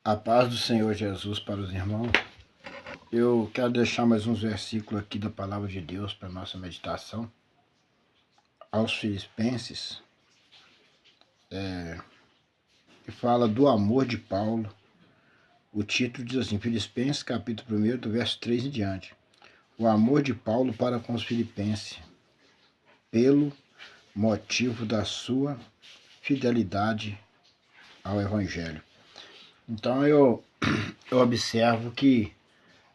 A paz do Senhor Jesus para os irmãos. Eu quero deixar mais uns versículos aqui da Palavra de Deus para nossa meditação. Aos Filipenses, que fala do amor de Paulo. O título diz assim, Filipenses capítulo 1, do verso 3 em diante. O amor de Paulo para com os filipenses, pelo motivo da sua fidelidade ao Evangelho. Então eu observo que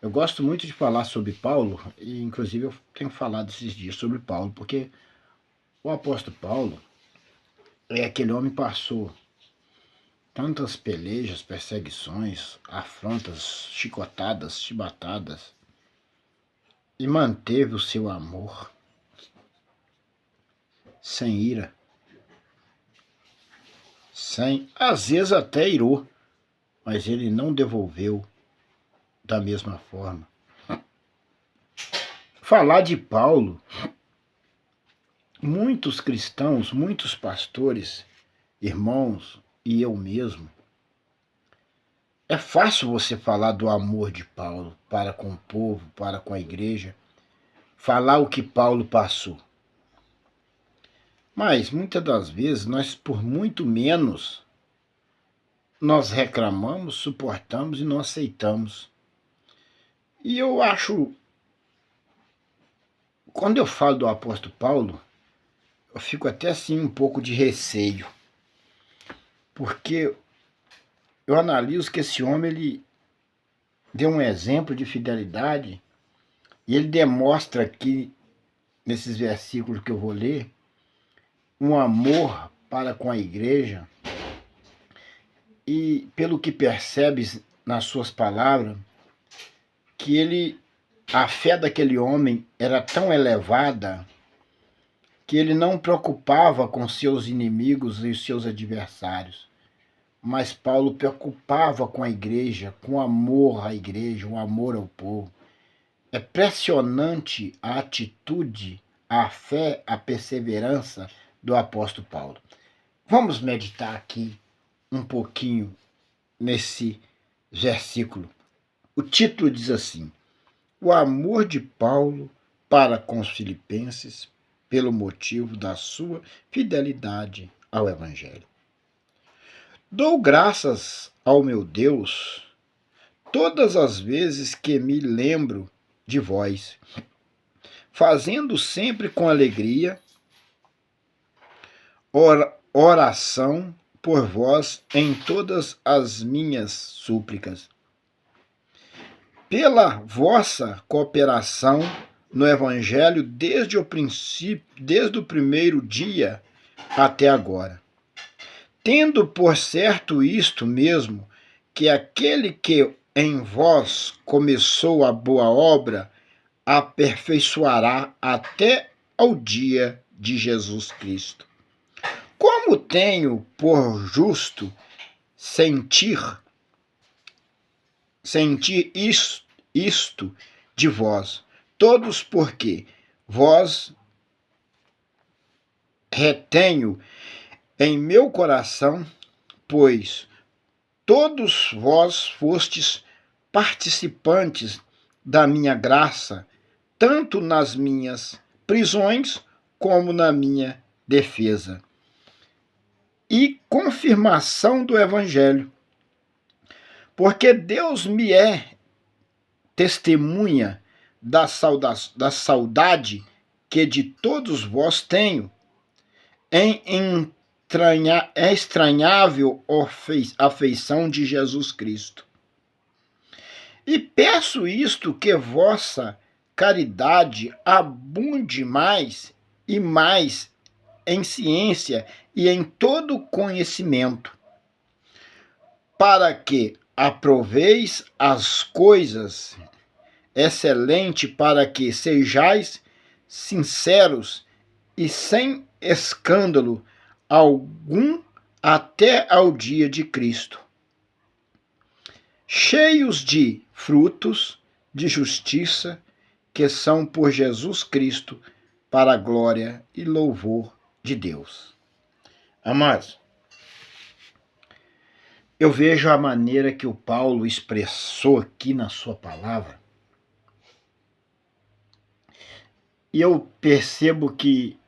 eu gosto muito de falar sobre Paulo, e inclusive eu tenho falado esses dias sobre Paulo, porque o apóstolo Paulo é aquele homem que passou tantas pelejas, perseguições, afrontas, chicotadas, chibatadas, e manteve o seu amor sem ira, às vezes até irou, mas ele não devolveu da mesma forma. Falar de Paulo, muitos cristãos, muitos pastores, irmãos e eu mesmo, é fácil você falar do amor de Paulo para com o povo, para com a igreja, falar o que Paulo passou. Mas muitas das vezes nós, por muito menos, nós reclamamos, suportamos e não aceitamos. E eu acho, quando eu falo do apóstolo Paulo, eu fico até assim um pouco de receio, porque eu analiso que esse homem ele deu um exemplo de fidelidade e ele demonstra aqui, nesses versículos que eu vou ler, um amor para com a igreja e, pelo que percebes nas suas palavras, que a fé daquele homem era tão elevada que ele não preocupava com seus inimigos e seus adversários, mas Paulo preocupava com a igreja, com amor à igreja, o amor ao povo. É impressionante a atitude, a fé, a perseverança do apóstolo Paulo. Vamos meditar aqui um pouquinho nesse versículo. O título diz assim: o amor de Paulo para com os filipenses pelo motivo da sua fidelidade ao Evangelho. Dou graças ao meu Deus todas as vezes que me lembro de vós, fazendo sempre com alegria oração por vós em todas as minhas súplicas, pela vossa cooperação no Evangelho desde o princípio, desde o primeiro dia até agora, tendo por certo isto mesmo, que aquele que em vós começou a boa obra aperfeiçoará até ao dia de Jesus Cristo. Como tenho por justo sentir isto de vós, todos, porque vós retenho em meu coração, pois todos vós fostes participantes da minha graça, tanto nas minhas prisões como na minha defesa e confirmação do Evangelho. Porque Deus me é testemunha da saudade que de todos vós tenho, em estranhável afeição de Jesus Cristo. E peço isto, que vossa caridade abunde mais e mais em ciência e em todo conhecimento, para que aproveis as coisas excelentes, para que sejais sinceros e sem escândalo algum até ao dia de Cristo, cheios de frutos de justiça, que são por Jesus Cristo, para a glória e louvor de Deus. Amados, eu vejo a maneira que o Paulo expressou aqui na sua palavra, e eu percebo que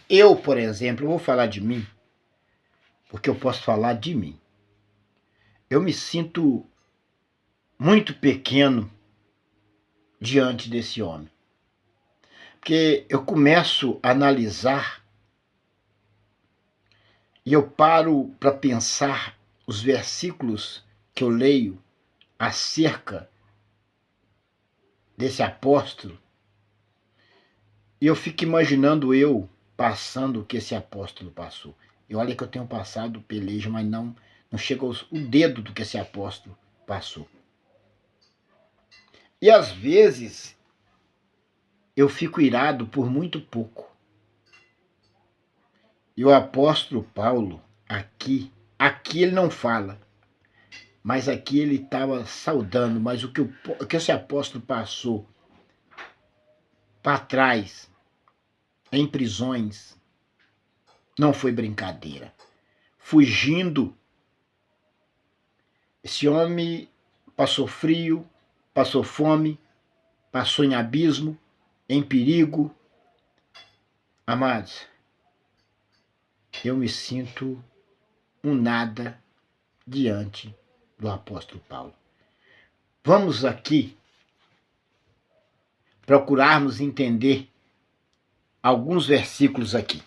eu, por exemplo, eu vou falar de mim, porque eu posso falar de mim. Eu me sinto muito pequeno diante desse homem. Porque eu começo a analisar e eu paro para pensar os versículos que eu leio acerca desse apóstolo, e eu fico imaginando eu passando o que esse apóstolo passou. E olha que eu tenho passado peleja, mas não chega o dedo do que esse apóstolo passou. E às vezes eu fico irado por muito pouco. E o apóstolo Paulo, aqui ele não fala, mas aqui ele estava saudando, mas o que esse apóstolo passou para trás, em prisões, não foi brincadeira. Fugindo, esse homem passou frio, passou fome, passou em abismo, em perigo. Amados, eu me sinto um nada diante do apóstolo Paulo. Vamos aqui procurarmos entender alguns versículos aqui.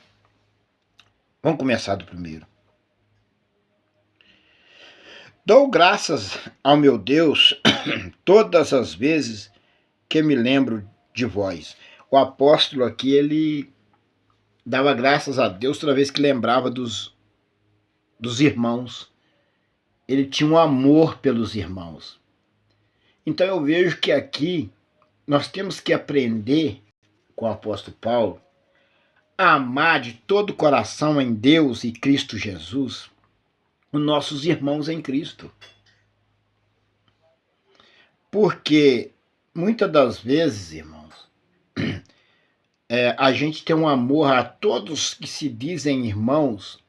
Vamos começar do primeiro. Dou graças ao meu Deus todas as vezes que me lembro de vós. O apóstolo aqui, ele dava graças a Deus toda vez que lembrava dos irmãos. Ele tinha um amor pelos irmãos. Então eu vejo que aqui nós temos que aprender com o apóstolo Paulo a amar de todo o coração em Deus e Cristo Jesus os nossos irmãos em Cristo. Porque muitas das vezes, irmãos, a gente tem um amor a todos que se dizem irmãos,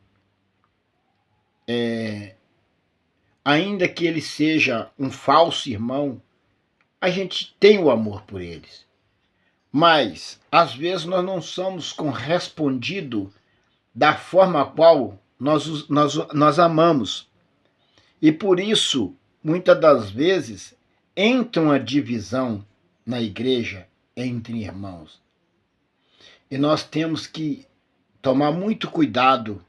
ainda que ele seja um falso irmão, a gente tem o amor por eles. Mas, às vezes, nós não somos correspondidos da forma a qual nós amamos. E por isso, muitas das vezes, entra uma divisão na igreja entre irmãos. E nós temos que tomar muito cuidado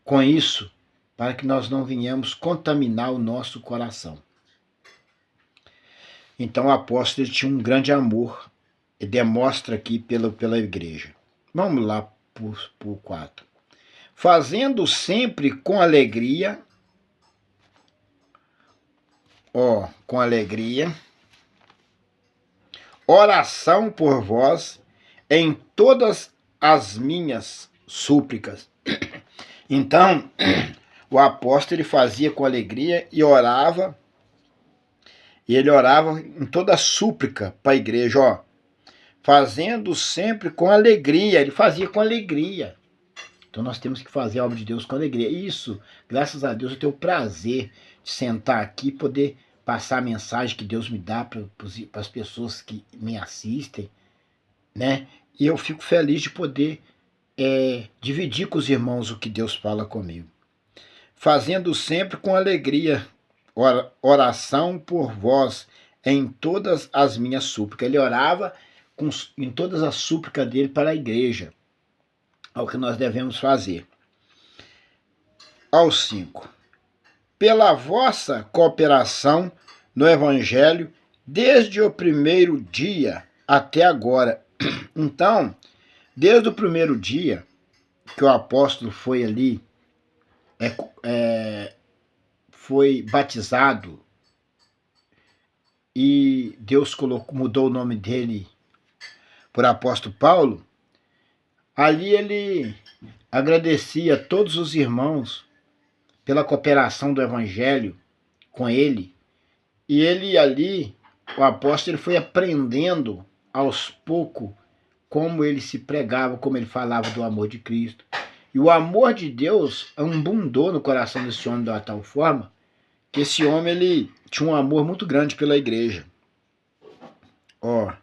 com isso, para que nós não venhamos contaminar o nosso coração. Então o apóstolo tinha um grande amor, e demonstra aqui pela igreja. Vamos lá por 4. Fazendo sempre com alegria, oração por vós em todas as minhas súplicas. Então, o apóstolo ele fazia com alegria e orava, e ele orava em toda a súplica para a igreja, fazendo sempre com alegria. Ele fazia com alegria. Então nós temos que fazer a obra de Deus com alegria. Isso, graças a Deus, eu tenho o prazer de sentar aqui e poder passar a mensagem que Deus me dá para as pessoas que me assistem, né? E eu fico feliz de poder dividir com os irmãos o que Deus fala comigo. Fazendo sempre com alegria oração por vós em todas as minhas súplicas. Ele orava em todas as súplicas dele para a igreja. É o que nós devemos fazer. Ao 5. Pela vossa cooperação no Evangelho, desde o primeiro dia até agora. Então, desde o primeiro dia que o apóstolo foi ali, foi batizado, e Deus mudou o nome dele por apóstolo Paulo, ali ele agradecia a todos os irmãos pela cooperação do evangelho com ele, e ele ali, o apóstolo, ele foi aprendendo aos poucos como ele se pregava, como ele falava do amor de Cristo. E o amor de Deus abundou no coração desse homem de uma tal forma que esse homem ele tinha um amor muito grande pela igreja. Ó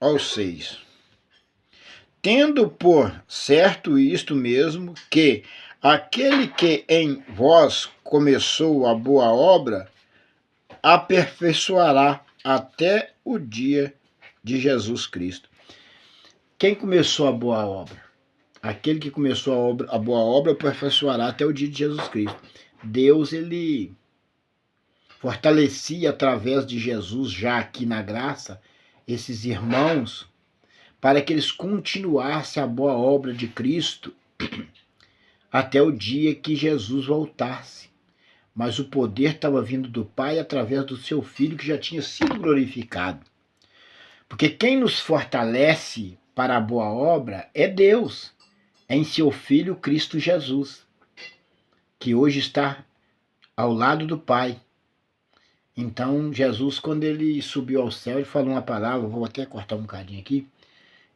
os 6. Tendo por certo isto mesmo, que aquele que em vós começou a boa obra, aperfeiçoará até o dia de Jesus Cristo. Quem começou a boa obra? Aquele que começou a boa obra aperfeiçoará até o dia de Jesus Cristo. Deus, ele fortalecia através de Jesus, já aqui na graça, esses irmãos, para que eles continuassem a boa obra de Cristo até o dia que Jesus voltasse. Mas o poder estava vindo do Pai através do seu Filho, que já tinha sido glorificado. Porque quem nos fortalece para a boa obra é Deus, em seu Filho Cristo Jesus, que hoje está ao lado do Pai. Então, Jesus, quando ele subiu ao céu, ele falou uma palavra, vou até cortar um bocadinho aqui.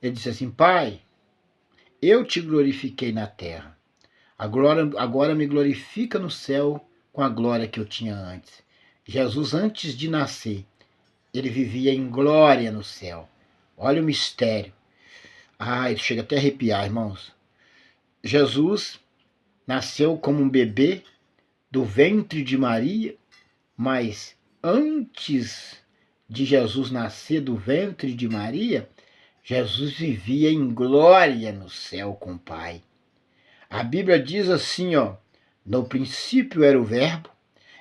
Ele disse assim: Pai, eu te glorifiquei na terra. Agora me glorifica no céu com a glória que eu tinha antes. Jesus, antes de nascer, ele vivia em glória no céu. Olha o mistério. Ele chega até a arrepiar, irmãos. Jesus nasceu como um bebê do ventre de Maria, mas antes de Jesus nascer do ventre de Maria, Jesus vivia em glória no céu com o Pai. A Bíblia diz assim, no princípio era o Verbo,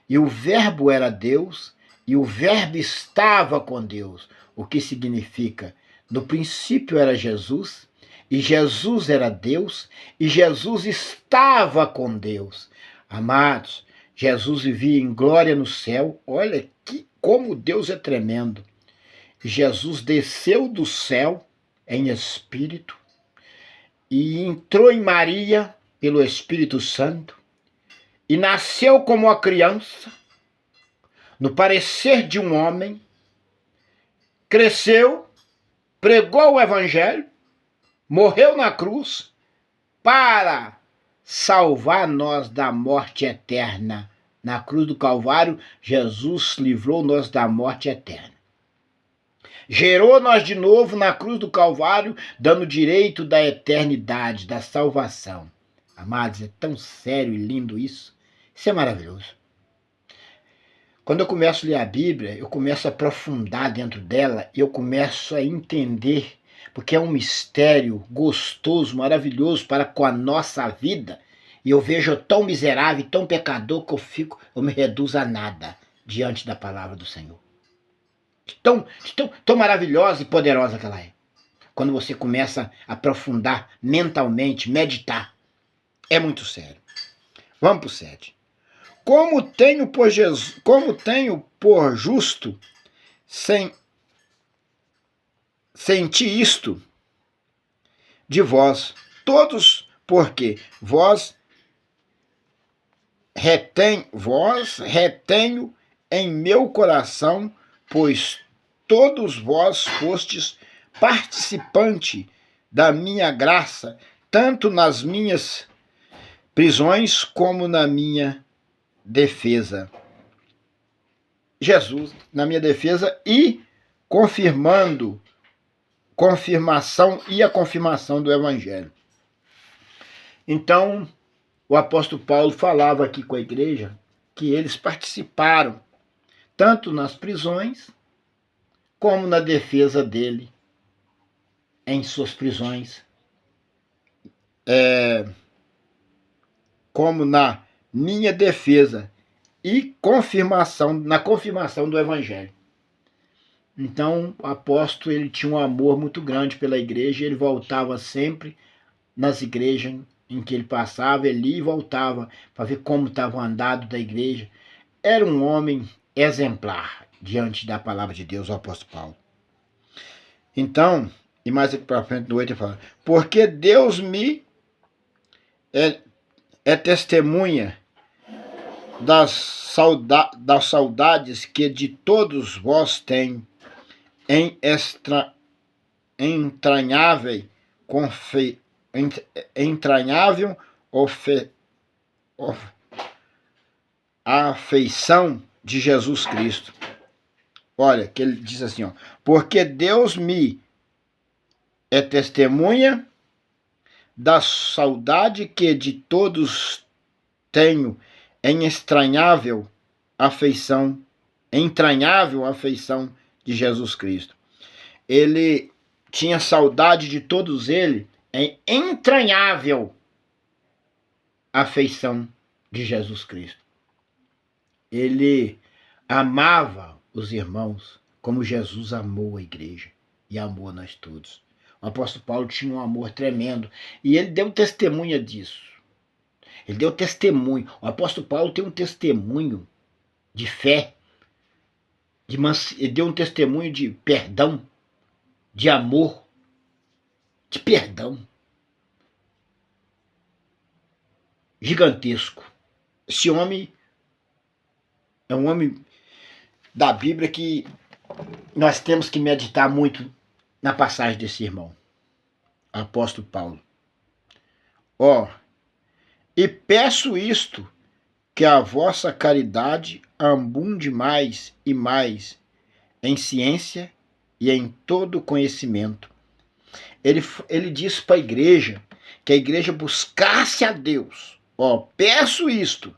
e o Verbo era Deus, e o Verbo estava com Deus. O que significa? No princípio era Jesus, e Jesus era Deus, e Jesus estava com Deus. Amados, Jesus vivia em glória no céu. Olha como Deus é tremendo. Jesus desceu do céu em espírito e entrou em Maria pelo Espírito Santo e nasceu como uma criança, no parecer de um homem, cresceu, pregou o Evangelho, morreu na cruz para salvar nós da morte eterna. Na cruz do Calvário, Jesus livrou nós da morte eterna. Gerou nós de novo na cruz do Calvário, dando direito da eternidade, da salvação. Amados, é tão sério e lindo isso. Isso é maravilhoso. Quando eu começo a ler a Bíblia, eu começo a aprofundar dentro dela e eu começo a entender, porque é um mistério gostoso, maravilhoso para com a nossa vida. E eu vejo tão miserável, tão pecador que eu me reduzo a nada diante da palavra do Senhor. Tão maravilhosa e poderosa que ela é. Quando você começa a aprofundar mentalmente, meditar. É muito sério. Vamos para o 7. Como tenho por justo senti isto de vós, todos, porque vós retenho em meu coração, pois todos vós fostes participante da minha graça, tanto nas minhas prisões como na minha defesa. Jesus, na minha defesa e a confirmação do Evangelho. Então, o apóstolo Paulo falava aqui com a igreja que eles participaram tanto nas prisões como na defesa dele em suas prisões, como na minha defesa e na confirmação do Evangelho. Então, o apóstolo ele tinha um amor muito grande pela igreja, ele voltava sempre nas igrejas em que ele passava, ele ia e voltava para ver como estava o andado da igreja. Era um homem exemplar diante da palavra de Deus, o apóstolo Paulo. Então, e mais aqui para frente no 8 ele fala: porque Deus me é testemunha das saudades que de todos vós tenho em entranhável entranhável afeição de Jesus Cristo. Olha, que ele diz assim, ó, porque Deus me é testemunha da saudade que de todos tenho em entranhável afeição de Jesus Cristo. Ele tinha saudade de todos eles em entranhável afeição de Jesus Cristo. Ele amava os irmãos como Jesus amou a igreja e amou a nós todos. O apóstolo Paulo tinha um amor tremendo e ele deu testemunha disso. Ele deu testemunho. O apóstolo Paulo tem um testemunho de fé, ele deu um testemunho de perdão, de amor, de perdão. Gigantesco. Esse homem é um homem da Bíblia que nós temos que meditar muito na passagem desse irmão, apóstolo Paulo. E peço isto, que a vossa caridade abunde mais e mais em ciência e em todo conhecimento. Ele disse para a igreja que a igreja buscasse a Deus. Peço isto,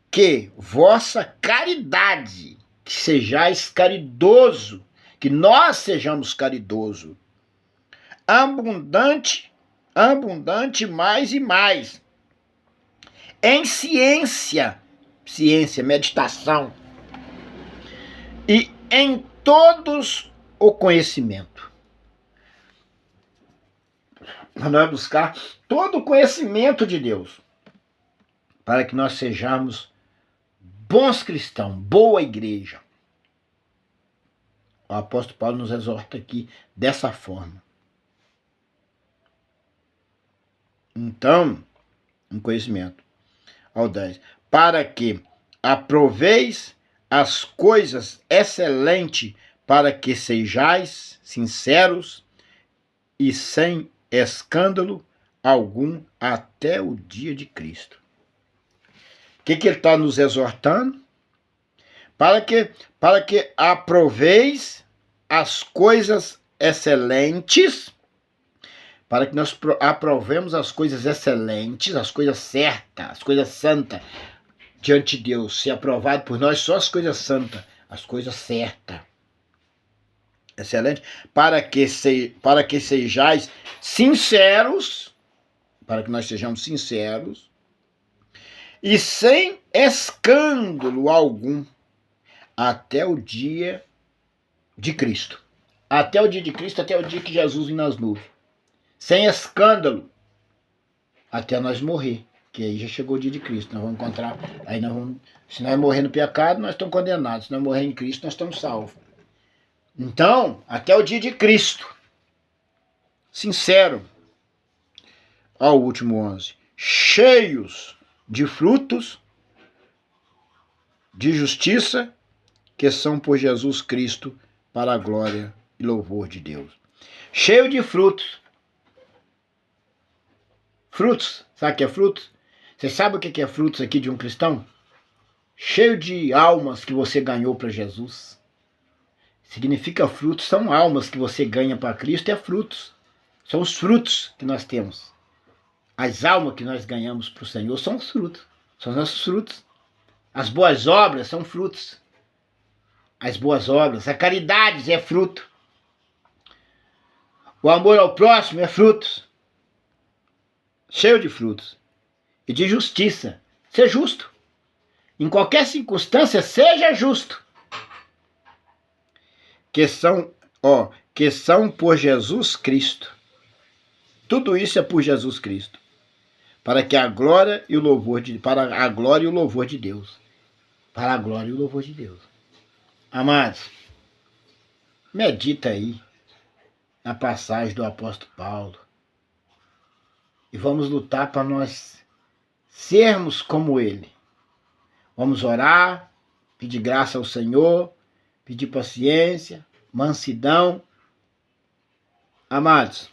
que vossa caridade, que sejais caridoso, que nós sejamos caridoso, abundante mais e mais, em ciência, meditação, e em todos o conhecimento. Nós vamos buscar todo o conhecimento de Deus, para que nós sejamos bons cristãos, boa igreja. O apóstolo Paulo nos exorta aqui dessa forma. Então, um conhecimento. Ao 10. Para que aproveis as coisas excelentes, para que sejais sinceros e sem escândalo algum até o dia de Cristo. O que ele está nos exortando? Para que aproveis as coisas excelentes, para que nós aprovemos as coisas excelentes, as coisas certas, as coisas santas diante de Deus. Ser aprovado por nós só as coisas santas, as coisas certas. Excelente. Para que sejais sinceros, para que nós sejamos sinceros, e sem escândalo algum, até o dia de Cristo. Até o dia de Cristo, até o dia que Jesus vem nas nuvens. Sem escândalo, até nós morrer, que aí já chegou o dia de Cristo. Nós vamos encontrar, se nós morrer no pecado, nós estamos condenados. Se nós morrer em Cristo, nós estamos salvos. Então, até o dia de Cristo, sincero, ao último 11, cheios de frutos de justiça, que são por Jesus Cristo, para a glória e louvor de Deus. Cheio de frutos. Frutos, sabe o que é frutos? Você sabe o que é frutos aqui de um cristão? Cheio de almas que você ganhou para Jesus. Significa frutos, são almas que você ganha para Cristo, é frutos. São os frutos que nós temos. As almas que nós ganhamos para o Senhor são os frutos. São os nossos frutos. As boas obras são frutos. As boas obras, a caridade é fruto. O amor ao próximo é frutos. Cheio de frutos. E de justiça. Ser justo. Em qualquer circunstância, seja justo. Que são por Jesus Cristo. Tudo isso é por Jesus Cristo. Para a glória e o louvor de Deus. Para a glória e o louvor de Deus. Amados, medita aí na passagem do apóstolo Paulo. E vamos lutar para nós sermos como ele. Vamos orar, pedir graça ao Senhor, pedir paciência, mansidão. Amados,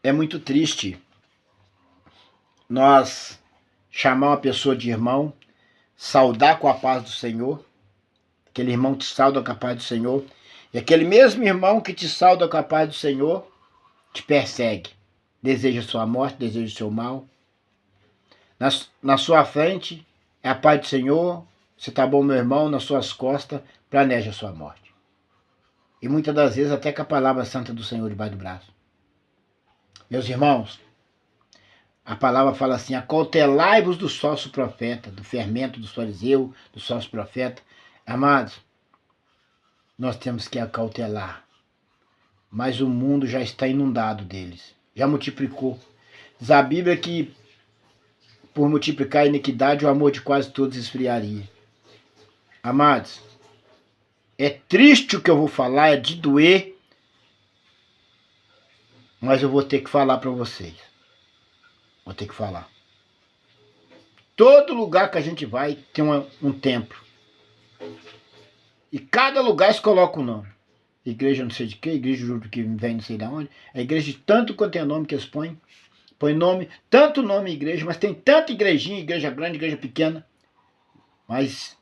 é muito triste nós chamar uma pessoa de irmão, saudar com a paz do Senhor, aquele irmão te sauda com a paz do Senhor, e aquele mesmo irmão que te sauda com a paz do Senhor te persegue, deseja sua morte, deseja seu mal. Na sua frente é a paz do Senhor, você tá bom, meu irmão, nas suas costas planeja a sua morte. E muitas das vezes até com a palavra santa do Senhor debaixo do braço. Meus irmãos, a palavra fala assim: acautelai-vos do falso profeta, do fermento dos fariseus, do falso profeta. Amados, nós temos que acautelar. Mas o mundo já está inundado deles. Já multiplicou. Diz a Bíblia que por multiplicar a iniquidade o amor de quase todos esfriaria. Amados, é triste o que eu vou falar, é de doer, mas eu vou ter que falar para vocês. Vou ter que falar. Todo lugar que a gente vai tem um templo. E cada lugar se coloca um nome. Igreja não sei de quê, igreja que vem não sei de onde. A igreja de tanto quanto é nome que eles põem. Põe nome, tanto nome igreja, mas tem tanta igrejinha, igreja grande, igreja pequena. Mas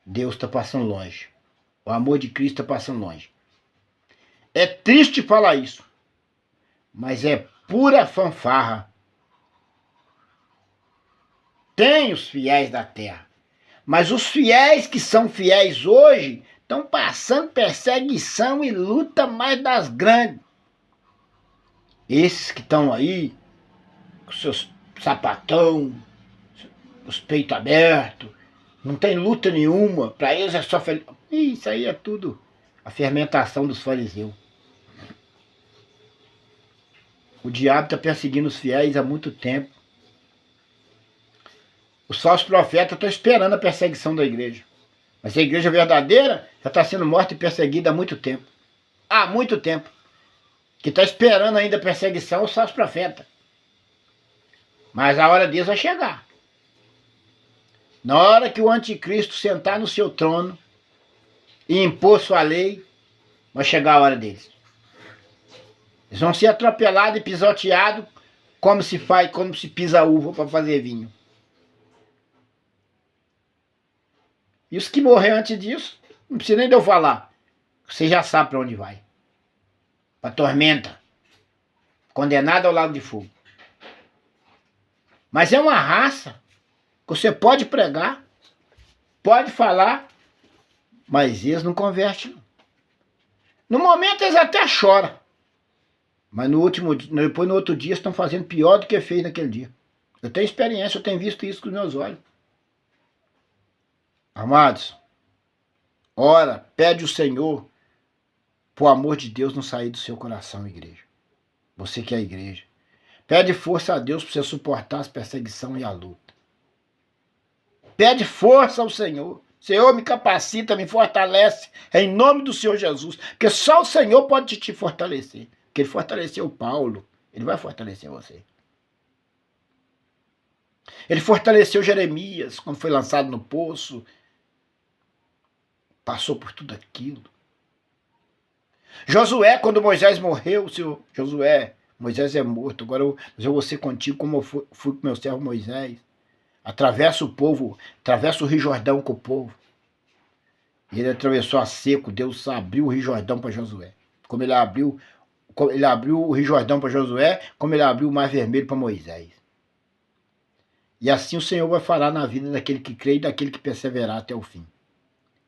Deus está passando longe. O amor de Cristo está passando longe. É triste falar isso, mas é pura fanfarra. Tem os fiéis da terra, mas os fiéis que são fiéis hoje estão passando perseguição e luta mais das grandes. Esses que estão aí, com seus sapatão, os peitos abertos, não tem luta nenhuma, para eles é só feliz. Isso aí é tudo a fermentação dos fariseus. O diabo está perseguindo os fiéis há muito tempo. Os falsos profetas estão esperando a perseguição da igreja. Mas a igreja verdadeira já está sendo morta e perseguida há muito tempo. Há muito tempo. Que está esperando ainda a perseguição os falsos profetas. Mas a hora deles vai chegar. Na hora que o anticristo sentar no seu trono e impor sua lei, vai chegar a hora deles. Eles vão ser atropelados e pisoteados como se pisa uva para fazer vinho. E os que morreram antes disso, não precisa nem de eu falar. Você já sabe para onde vai. Para a tormenta. Condenado ao lago de fogo. Mas é uma raça que você pode pregar, pode falar, mas eles não convertem. No momento eles até choram. Mas depois no outro dia estão fazendo pior do que fez naquele dia. Eu tenho experiência, eu tenho visto isso com os meus olhos. Amados, ora, pede o Senhor, por amor de Deus, não sair do seu coração, igreja. Você que é a igreja. Pede força a Deus para você suportar as perseguições e a luta. Pede força ao Senhor. Senhor, me capacita, me fortalece, em nome do Senhor Jesus. Porque só o Senhor pode te fortalecer. Porque Ele fortaleceu Paulo, Ele vai fortalecer você. Ele fortaleceu Jeremias, quando foi lançado no poço. Passou por tudo aquilo. Josué, quando Moisés morreu, seu Josué, Moisés é morto, agora eu vou ser contigo como eu fui com meu servo Moisés. Atravessa o povo, atravessa o Rio Jordão com o povo. E ele atravessou a seco, Deus abriu o Rio Jordão para Josué. Como ele abriu o Rio Jordão para Josué, como ele abriu o Mar Vermelho para Moisés. E assim o Senhor vai falar na vida daquele que crê e daquele que perseverar até o fim.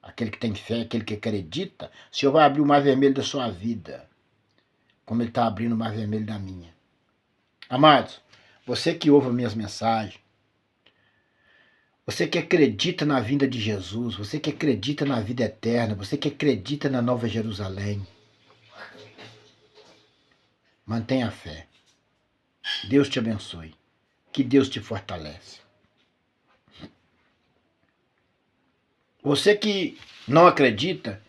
Aquele que tem fé, aquele que acredita, o Senhor vai abrir o Mar Vermelho da sua vida, como Ele está abrindo o Mar Vermelho da minha. Amados, você que ouve as minhas mensagens, você que acredita na vinda de Jesus, você que acredita na vida eterna, você que acredita na Nova Jerusalém, mantenha a fé. Deus te abençoe. Que Deus te fortalece. Você que não acredita,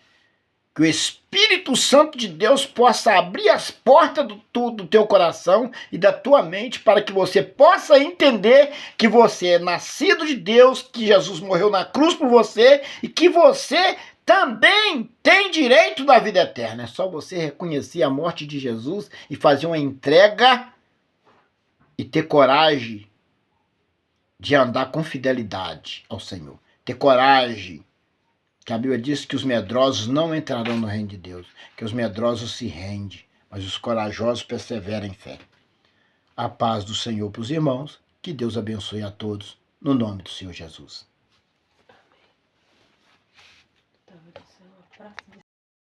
que o Espírito Santo de Deus possa abrir as portas do teu coração e da tua mente para que você possa entender que você é nascido de Deus, que Jesus morreu na cruz por você e que você também tem direito da vida eterna. É só você reconhecer a morte de Jesus e fazer uma entrega e ter coragem de andar com fidelidade ao Senhor. Ter coragem, que a Bíblia diz que os medrosos não entrarão no reino de Deus, que os medrosos se rendem, mas os corajosos perseveram em fé. A paz do Senhor para os irmãos, que Deus abençoe a todos, no nome do Senhor Jesus.